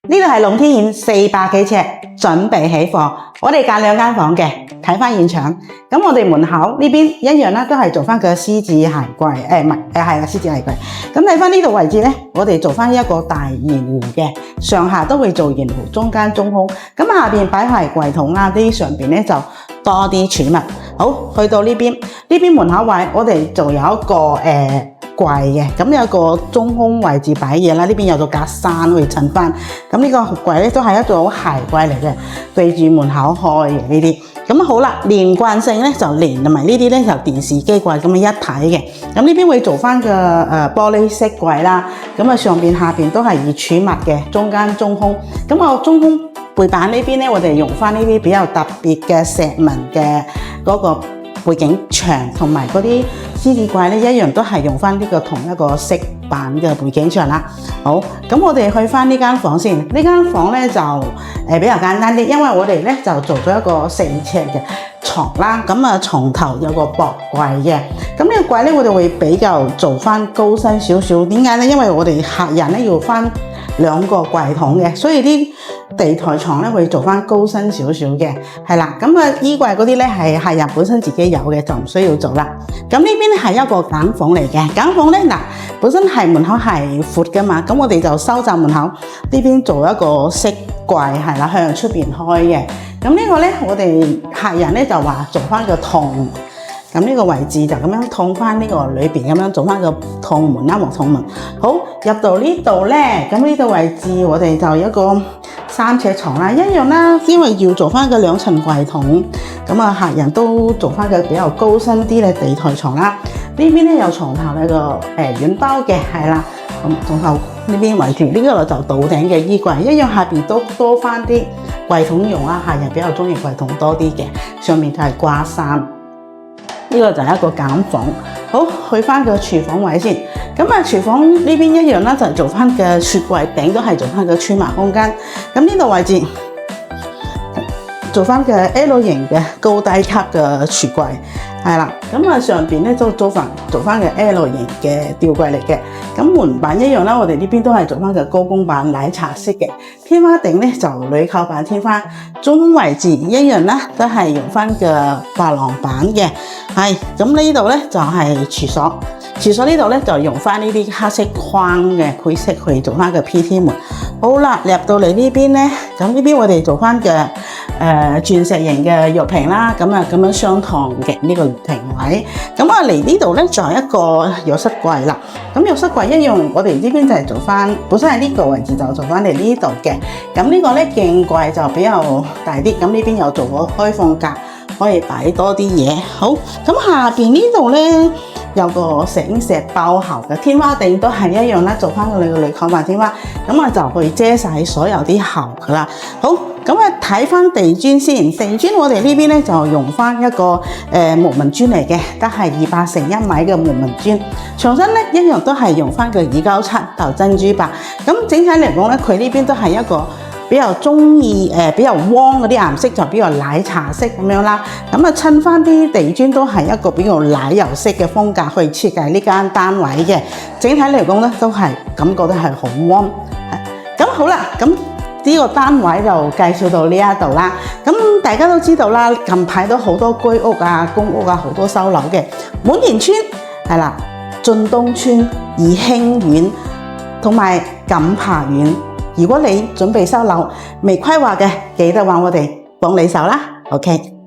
呢度係龍天苑400幾尺，準備起貨。我哋間2間房嘅，睇翻現場。咁我哋門口呢邊一樣啦，都係做翻個獅子鞋櫃，係啦，獅子鞋櫃。咁睇翻呢度位置咧，我哋做翻一個大圓弧嘅，上下都會做圓弧，中間中空。咁下邊擺鞋櫃桶啦，啲上邊咧就多啲儲物。好，去到呢邊門口位，我哋就有一個櫃嘅，咁有個中空位置擺嘢啦，呢邊有個格柵可以襯翻。咁呢個櫃咧都係一種鞋櫃嚟嘅，對住門口開嘅呢啲。咁好啦，連貫性咧就連同埋呢啲咧就電視機櫃咁樣一體嘅。咁呢邊會做翻個玻璃色櫃啦，咁啊上邊下邊都係以儲物嘅，中間中空。咁我中空背板呢邊咧，我哋用翻呢啲比較特別嘅石紋嘅嗰個背景牆，同埋嗰啲獅子櫃咧一樣都係用翻呢個同一個色板嘅背景牆啦。好，咁我哋去翻呢間房先。呢間房咧就比較簡單啲，因為我哋咧就做咗一個4尺嘅床啦。咁啊床頭有個薄櫃嘅。咁呢個櫃咧我哋會比較做翻高身少少。點解咧？因為我哋客人咧要翻2個櫃桶嘅，所以啲地台床咧會做翻高身少少嘅，係啦。咁啊衣櫃嗰啲咧係客人本身自己有嘅，就唔需要做啦。咁呢邊咧係一個間房嚟嘅，間房咧嗱本身係門口係闊噶嘛，咁我哋就收窄門口呢邊做一個飾櫃，係啦，向出邊開嘅。咁呢個咧我哋客人咧就話做翻個筒。咁呢個位置就咁樣通翻呢個裏邊，咁樣做翻個筒門啦，木筒門。好，入到呢度咧，咁呢度位置我哋就有一個3尺床啦，一樣啦，因為要做翻個2層櫃筒，咁啊客人都做翻個比較高身啲嘅地台床啦。呢邊咧有床頭有個軟包嘅，係啦，咁床頭呢邊位置呢個就倒頂嘅衣櫃，一樣下邊都多翻啲櫃筒用啦，客人比較中意櫃筒多啲嘅，上面就係掛衫。呢個就係一個間房。好，去翻個廚房位先。咁啊，廚房呢邊一樣啦，就係做翻嘅雪櫃頂都係做翻個儲物空間。咁呢度位置做翻嘅 L 型嘅高低級嘅櫥櫃，係啦。咁啊上邊咧都做翻嘅 L 型嘅吊櫃嚟嘅。咁門板一樣啦，我哋呢邊都係做翻個高公板奶茶式嘅。天花頂咧就鋁扣板天花，中位置一樣啦，都係用翻個珐琅板嘅。係，咁呢度咧就係廁所。廁所呢度咧就用翻呢啲黑色框嘅配色去做翻個 PT 門。好啦，入到嚟呢邊咧，咁呢邊我哋做翻嘅鑽石型嘅玉屏啦，咁啊咁樣雙堂嘅呢個玉屏位。咁啊嚟呢度咧就係一個浴室櫃啦。咁浴室櫃一樣，我哋呢邊就係做翻，本身係呢個位置就做翻嚟呢度嘅。咁呢個咧鏡櫃就比較大啲，咁呢邊有做個開放格，可以擺多啲嘢。好，咁下邊呢度咧有個醒石爆喉嘅天花頂都係一樣啦，做翻個鋁扣板天花，咁啊就去遮晒所有啲喉噶啦。好，咁啊睇翻地磚先，地磚我哋呢邊咧就用翻一個木紋磚嚟嘅，都係200乘1米嘅木紋磚，牆身咧一樣都係用翻個297頭珍珠白。咁整體嚟講咧，佢呢邊都係一個比較中意比較汪嗰啲顏色，就比較奶茶色咁樣啦。咁啊襯翻啲地磚都係一個比較奶油色嘅風格去設計呢間單位嘅。整體嚟講咧，都係感覺都係好汪。咁好啦，咁呢個單位就介紹到呢一度啦。咁大家都知道啦，近排都好多居屋啊、公屋啊，好多收樓嘅。滿田村係啦，晉東村、怡興苑同埋錦柏苑。如果你準備收樓未規劃嘅，記得話我哋幫你手啦。OK。